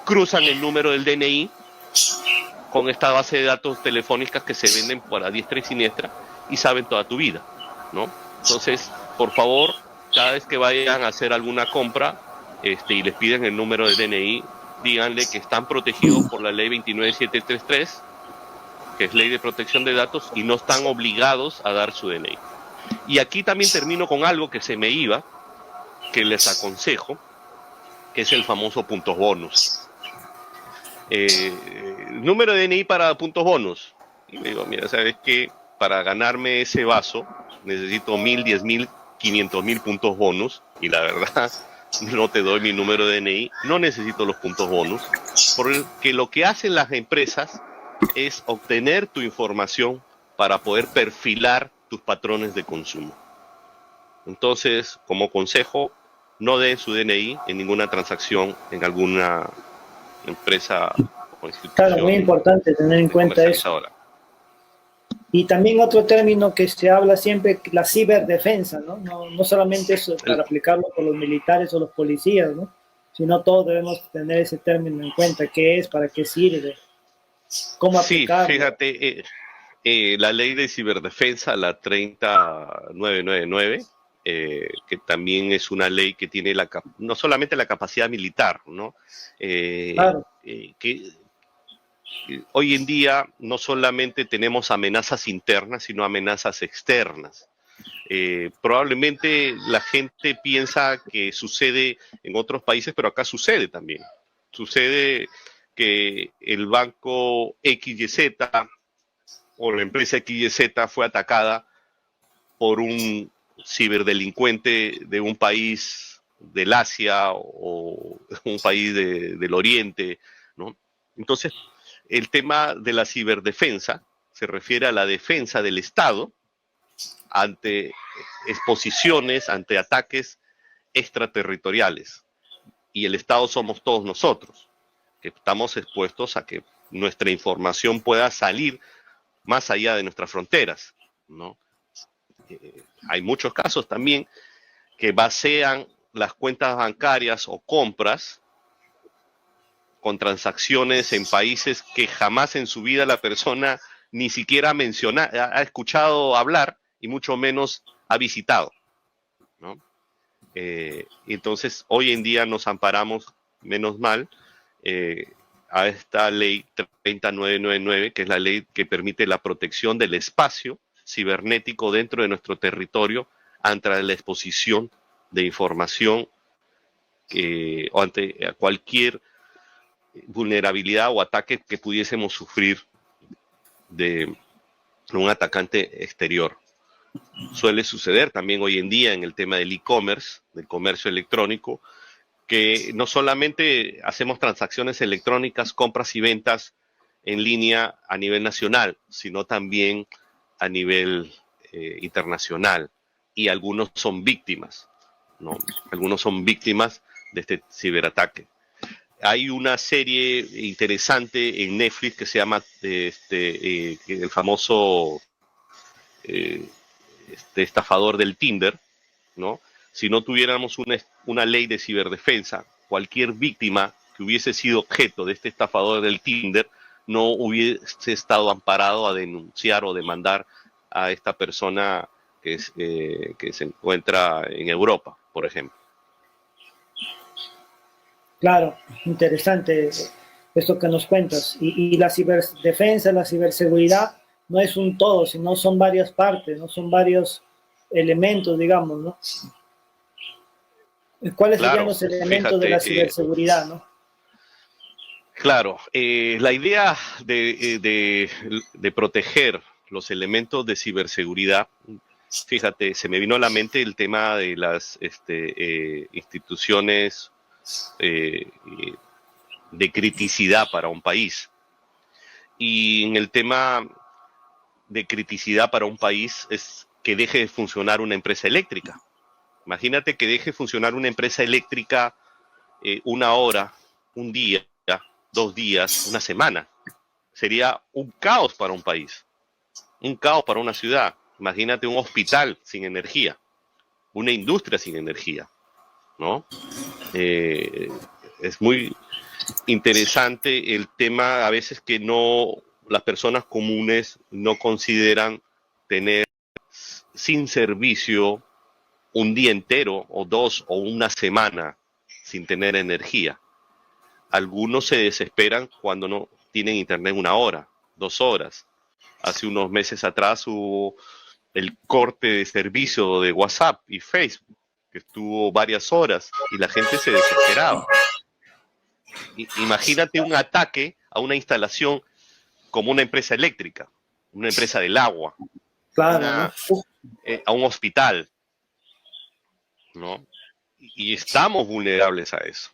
Cruzan el número del DNI con esta base de datos telefónicas que se venden por a diestra y siniestra y saben toda tu vida, ¿no? Entonces, por favor, cada vez que vayan a hacer alguna compra y les piden el número de DNI, díganle que están protegidos por la ley 29733, que es ley de protección de datos, y no están obligados a dar su DNI. Y aquí también termino con algo que se me iba, que les aconsejo, que es el famoso puntos bonus. Número de DNI para puntos bonus. Y me digo, mira, ¿sabes qué? Para ganarme ese vaso necesito 1000, 10.000, 500.000 puntos bonus, y la verdad no te doy mi número de DNI, no necesito los puntos bonus, porque lo que hacen las empresas es obtener tu información para poder perfilar tus patrones de consumo. Entonces, como consejo, no den su DNI en ninguna transacción en alguna empresa o institución. Claro, muy importante tener en cuenta eso. Y también otro término que se habla siempre, la ciberdefensa, ¿no? No solamente eso para aplicarlo por los militares o los policías, ¿no? Sino todos debemos tener ese término en cuenta, qué es, para qué sirve, cómo aplicarlo. Sí, fíjate, la ley de ciberdefensa, la 30999, que también es una ley que tiene no solamente la capacidad militar, ¿no? Claro. Que hoy en día no solamente tenemos amenazas internas, sino amenazas externas. Probablemente la gente piensa que sucede en otros países, pero acá sucede también. Sucede que el banco XYZ o la empresa XYZ fue atacada por un ciberdelincuente de un país del Asia o un país del Oriente, ¿no? Entonces, el tema de la ciberdefensa se refiere a la defensa del Estado ante exposiciones, ante ataques extraterritoriales. Y el Estado somos todos nosotros, que estamos expuestos a que nuestra información pueda salir más allá de nuestras fronteras, ¿no? Hay muchos casos también que basean las cuentas bancarias o compras con transacciones en países que jamás en su vida la persona ni siquiera ha escuchado hablar y mucho menos ha visitado, ¿no? Entonces, hoy en día nos amparamos, menos mal, a esta ley 30999, que es la ley que permite la protección del espacio cibernético dentro de nuestro territorio ante la exposición de información o ante cualquier vulnerabilidad o ataque que pudiésemos sufrir de un atacante exterior. Suele suceder también hoy en día en el tema del e-commerce, del comercio electrónico, que no solamente hacemos transacciones electrónicas, compras y ventas en línea a nivel nacional, sino también a nivel internacional. Y algunos son víctimas, ¿no? Algunos son víctimas de este ciberataque. Hay una serie interesante en Netflix que se llama el famoso estafador del Tinder, ¿no? Si no tuviéramos una ley de ciberdefensa, cualquier víctima que hubiese sido objeto de este estafador del Tinder no hubiese estado amparado a denunciar o demandar a esta persona que se encuentra en Europa, por ejemplo. Claro, interesante esto que nos cuentas. Y la ciberdefensa, la ciberseguridad no es un todo, sino son varias partes, no son varios elementos, digamos, ¿no? ¿Cuáles serían los elementos de la ciberseguridad, no? Claro, la idea de proteger los elementos de ciberseguridad, fíjate, se me vino a la mente el tema de las instituciones de criticidad para un país. Y en el tema de criticidad para un país es que deje de funcionar una empresa eléctrica. Imagínate que deje de funcionar una empresa eléctrica una hora, un día, 2 días, una semana. Sería un caos para un país, un caos para una ciudad. Imagínate un hospital sin energía, una industria sin energía, ¿no? Es muy interesante el tema a veces que las personas comunes no consideran tener sin servicio un día entero o 2 o una semana sin tener energía. Algunos se desesperan cuando no tienen internet 1 hora, 2 horas. Hace unos meses atrás hubo el corte de servicio de WhatsApp y Facebook, que estuvo varias horas y la gente se desesperaba. Imagínate un ataque a una instalación como una empresa eléctrica, una empresa del agua, claro, a un hospital, ¿no? Y estamos vulnerables a eso.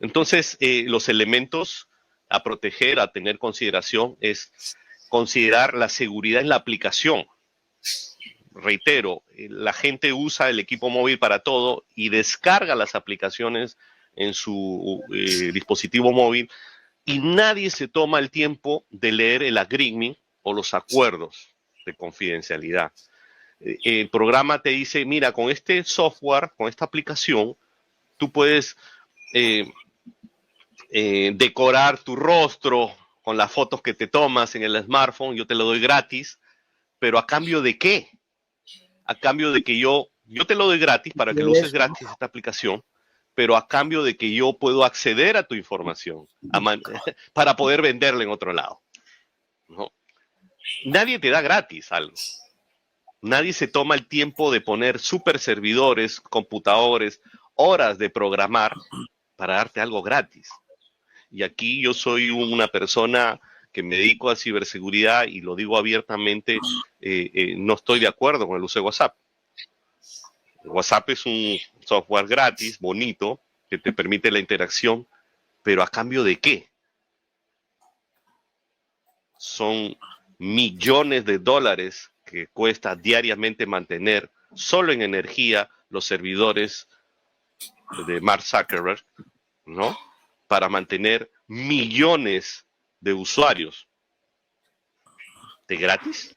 Entonces, los elementos a proteger, a tener consideración, es considerar la seguridad en la aplicación. Reitero, la gente usa el equipo móvil para todo y descarga las aplicaciones en su dispositivo móvil y nadie se toma el tiempo de leer el agreement o los acuerdos de confidencialidad. El programa te dice, mira, con este software, con esta aplicación, tú puedes decorar tu rostro con las fotos que te tomas en el smartphone, yo te lo doy gratis, pero ¿a cambio de qué? A cambio de que yo te lo doy gratis para que lo uses gratis esta aplicación, pero a cambio de que yo puedo acceder a tu información para poder venderla en otro lado, ¿no? Nadie te da gratis algo. Nadie se toma el tiempo de poner super servidores, computadores, horas de programar para darte algo gratis. Y aquí yo soy una persona que me dedico a ciberseguridad y lo digo abiertamente, no estoy de acuerdo con el uso de WhatsApp. WhatsApp es un software gratis, bonito, que te permite la interacción, pero ¿a cambio de qué? Son millones de dólares que cuesta diariamente mantener solo en energía los servidores de Mark Zuckerberg, ¿no? Para mantener millones de usuarios. ¿De gratis?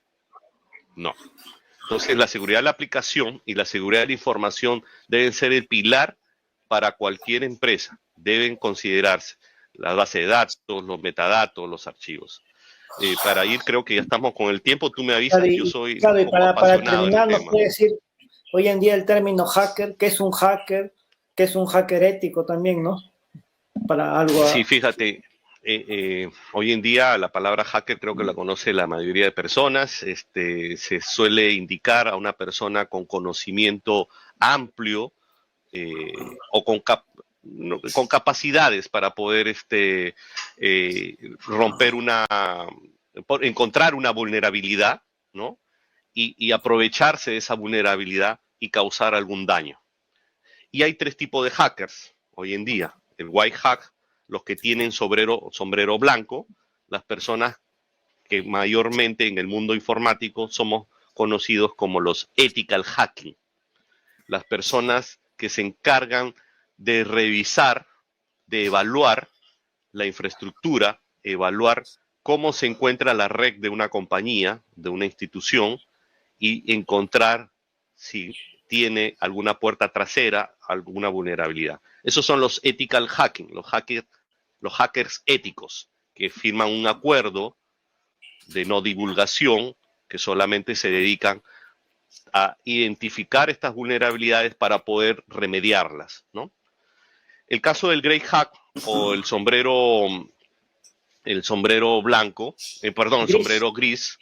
No. Entonces, la seguridad de la aplicación y la seguridad de la información deben ser el pilar para cualquier empresa. Deben considerarse la base de datos, los metadatos, los archivos. Para ir, creo que ya estamos con el tiempo. Tú me avisas, yo soy un poco para terminar, nos puede decir hoy en día el término hacker, ¿qué es un hacker? ¿Qué es un hacker ético también, no? Para algo. Sí, fíjate, hoy en día la palabra hacker creo que la conoce la mayoría de personas. Se suele indicar a una persona con conocimiento amplio o con capacidades para poder romper encontrar una vulnerabilidad ¿no? Y aprovecharse de esa vulnerabilidad y causar algún daño. Y hay tres tipos de hackers hoy en día. El white hack, los que tienen sombrero blanco, las personas que mayormente en el mundo informático somos conocidos como los ethical hacking. Las personas que se encargan de revisar, de evaluar la infraestructura, evaluar cómo se encuentra la red de una compañía, de una institución, y encontrar si tiene alguna puerta trasera, alguna vulnerabilidad. Esos son los ethical hacking, los hackers éticos, que firman un acuerdo de no divulgación, que solamente se dedican a identificar estas vulnerabilidades para poder remediarlas, ¿no? El caso del grey hack o el sombrero blanco, perdón, el sombrero gris,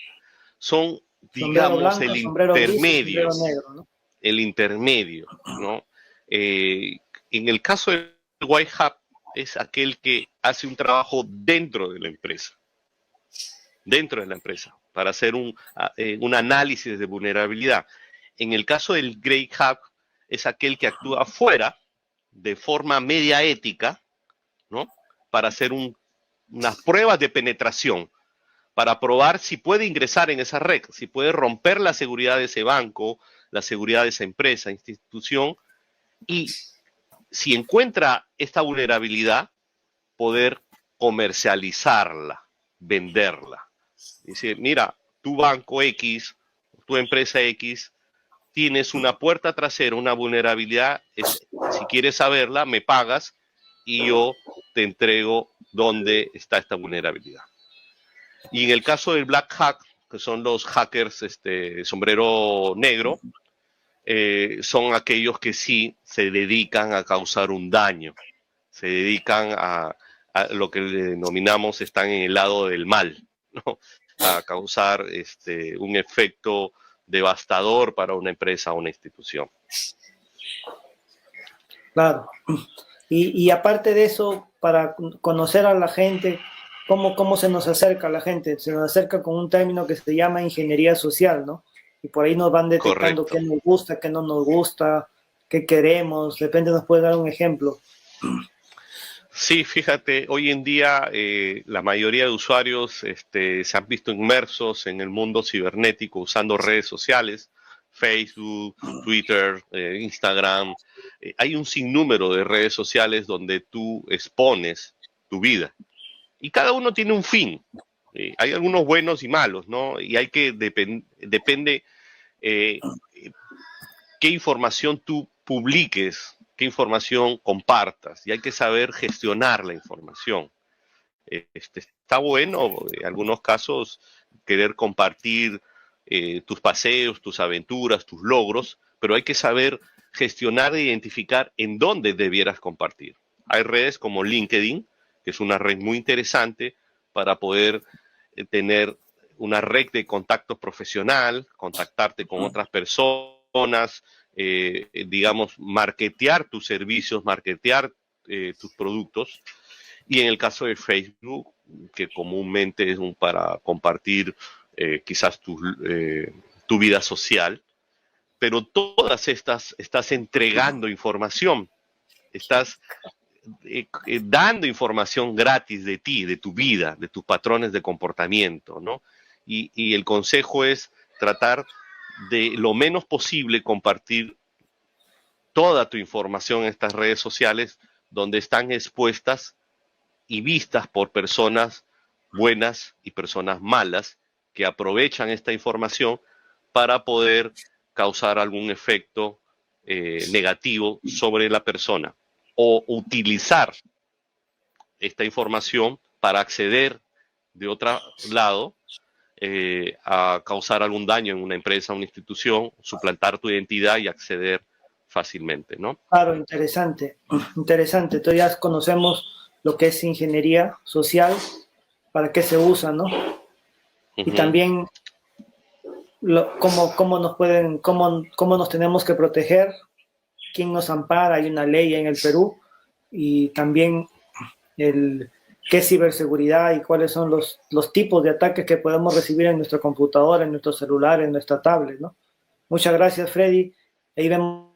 son, Sombrero digamos, blanco, el sombrero gris y intermedio, sombrero negro, ¿no? el intermedio, ¿no? En el caso del white hat es aquel que hace un trabajo dentro de la empresa, para hacer un análisis de vulnerabilidad. En el caso del grey hat es aquel que actúa fuera de forma media ética, ¿no? Para hacer unas pruebas de penetración, para probar si puede ingresar en esa red, si puede romper la seguridad de ese banco, la seguridad de esa empresa, institución, y si encuentra esta vulnerabilidad, poder comercializarla, venderla. Dice, mira, tu banco X, tu empresa X, tienes una puerta trasera, una vulnerabilidad, si quieres saberla, me pagas y yo te entrego dónde está esta vulnerabilidad. Y en el caso del black hack, que son los hackers sombrero negro, son aquellos que sí se dedican a causar un daño, se dedican a lo que denominamos están en el lado del mal, ¿no? A causar un efecto devastador para una empresa o una institución. Claro. Y aparte de eso, para conocer a la gente, ¿cómo se nos acerca a la gente? Se nos acerca con un término que se llama ingeniería social, ¿no? Y por ahí nos van detectando Correcto. qué nos gusta, qué no nos gusta, qué queremos. De repente nos puede dar un ejemplo. Sí, fíjate, hoy en día la mayoría de usuarios se han visto inmersos en el mundo cibernético usando redes sociales, Facebook, Twitter, Instagram. Hay un sinnúmero de redes sociales donde tú expones tu vida y cada uno tiene un fin. Hay algunos buenos y malos, ¿no? Y hay que depende eh, qué información tú publiques, qué información compartas, y hay que saber gestionar la información. Está bueno, en algunos casos, querer compartir tus paseos, tus aventuras, tus logros, pero hay que saber gestionar e identificar en dónde debieras compartir. Hay redes como LinkedIn, que es una red muy interesante para poder tener una red de contacto profesional, contactarte con otras personas, digamos, marketear tus servicios, marketear tus productos. Y en el caso de Facebook, que comúnmente es para compartir quizás tu vida social, pero todas estas estás entregando información, estás dando información gratis de ti, de tu vida, de tus patrones de comportamiento, ¿no? Y el consejo es tratar de lo menos posible compartir toda tu información en estas redes sociales donde están expuestas y vistas por personas buenas y personas malas que aprovechan esta información para poder causar algún efecto negativo sobre la persona o utilizar esta información para acceder de otro lado a causar algún daño en una empresa, una institución, suplantar tu identidad y acceder fácilmente, ¿no? Claro, interesante, interesante. Entonces ya conocemos lo que es ingeniería social, para qué se usa, ¿no? Y también cómo nos pueden, cómo nos tenemos que proteger, quién nos ampara, hay una ley en el Perú, y también qué es ciberseguridad y cuáles son los tipos de ataques que podemos recibir en nuestra computadora, en nuestro celular, en nuestra tablet, ¿no? Muchas gracias, Freddy. Ahí estamos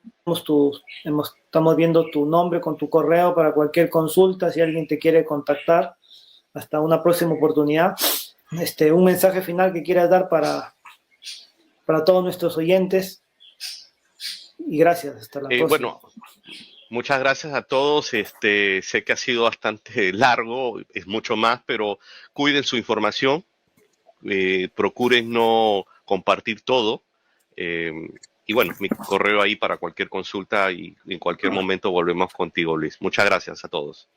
viendo tu nombre con tu correo para cualquier consulta, si alguien te quiere contactar. Hasta una próxima oportunidad. Un mensaje final que quieras dar para todos nuestros oyentes. Y gracias. Hasta la próxima. Bueno, muchas gracias a todos. Sé que ha sido bastante largo, es mucho más, pero cuiden su información. Procuren no compartir todo. Y bueno, mi correo ahí para cualquier consulta y en cualquier momento volvemos contigo, Luis. Muchas gracias a todos.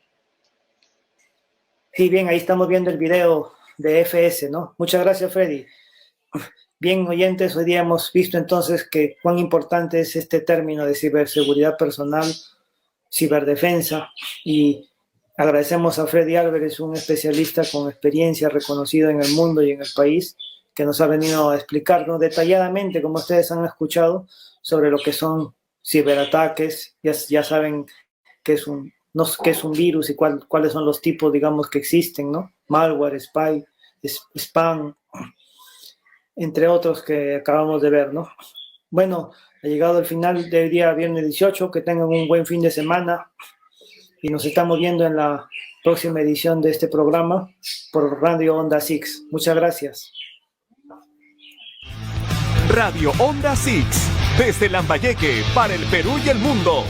Sí, bien, ahí estamos viendo el video de FS, ¿no? Muchas gracias, Freddy. Bien, oyentes, hoy día hemos visto entonces que cuán importante es este término de ciberseguridad personal, ciberdefensa, y agradecemos a Freddy Álvarez, un especialista con experiencia reconocido en el mundo y en el país, que nos ha venido a explicarnos detalladamente, como ustedes han escuchado, sobre lo que son ciberataques. Ya saben qué es un virus y cuáles son los tipos, digamos, que existen, ¿no? Malware, spam, entre otros que acabamos de ver, ¿no? Bueno, ha llegado el final del día viernes 18, que tengan un buen fin de semana y nos estamos viendo en la próxima edición de este programa por Radio Onda 6. Muchas gracias. Radio Onda 6, desde Lambayeque para el Perú y el mundo.